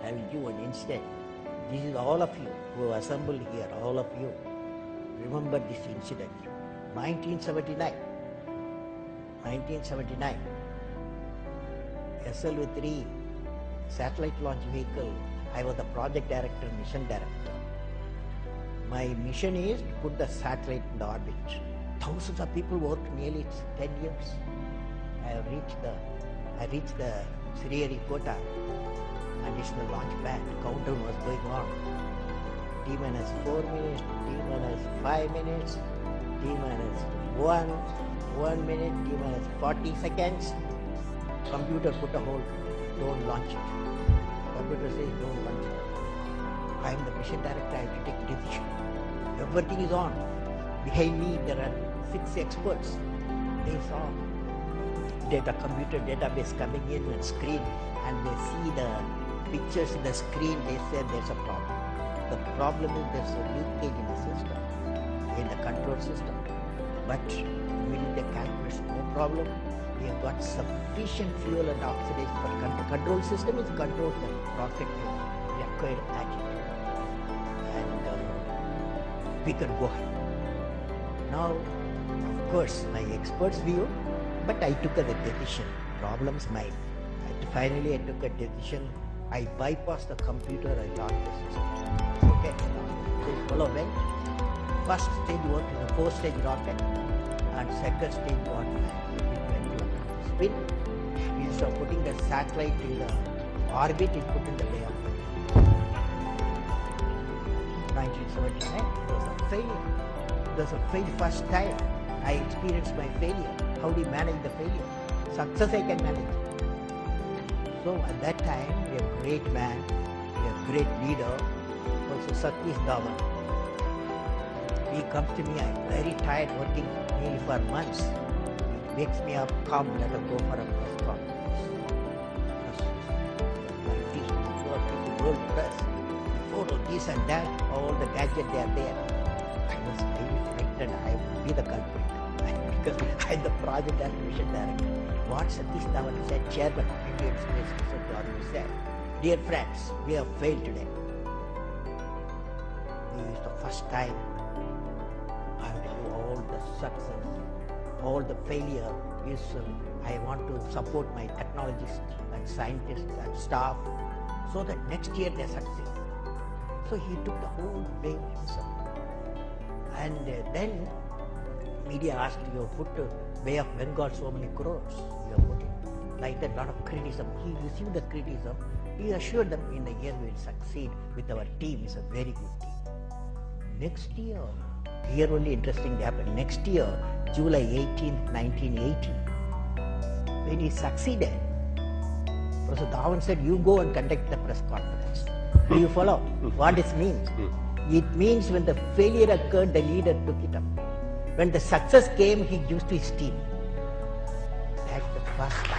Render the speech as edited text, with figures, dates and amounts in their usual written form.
I will give one instance. This is all of you who have assembled here, all of you. Remember this incident. 1979. SLV-3 satellite launch vehicle. I was the project director, mission director. My mission is to put the satellite in the orbit. Thousands of people worked nearly 10 years. I reached the Sriharikota additional launch pad. Countdown was going on. T-minus 4 minutes, T-minus 5 minutes, T-minus 1 minute, T-minus 40 seconds. Computer put a hold. Don't launch it. Computer says don't launch it. I am the mission director. I have to take decision. Everything is on. Behind me there are 6 experts. They saw the computer database coming in and screen, and they see the pictures in the screen. They say there's a problem. The problem is there's a leakage in the system, in the control system. But when they calculate no problem, we have got sufficient fuel and oxidation for control. Control system is control the rocket to required altitude, and we can go ahead. Now, of course, my expert's view, but I took a decision. Problem's mine. Finally, I took a decision. I bypassed the computer. I launched the system. Okay. This fellow went. First stage worked in a 4-stage rocket, and second stage worked in spin. Instead of putting the satellite in the orbit, it put in the layout. 1979 was a failure. It was a failure. First time I experienced my failure. How do you manage the failure? Success I can manage. So at that time, we have a great man, we have a great leader, also Satish Dhawan. He comes to me, I'm very tired working nearly for months. He wakes me up, come, let us go for a press conference. My team, world press, photo, this and that, all the gadgets they are there. I was very frightened, I would be the culprit. Because I'm the project and mission director. What Satish Dhawan said, Chairman, Indian Space Research Organization said, dear friends, we have failed today. This is the first time I have to do all the success, all the failure is I want to support my technologists and scientists and staff so that next year they succeed. So he took the whole blame himself. And then media asked, you have put Bay of Bengal so many crores, you have put it. Like that, lot of criticism. He received the criticism. He assured them in the year we will succeed with our team. It's a very good team. Next year, here only interesting happened. Next year, July 18th, 1980, when he succeeded, Professor Dhawan said, you go and conduct the press conference. Do you follow what this means? It means when the failure occurred, the leader took it up. When the success came, he used to his team. That's the first time.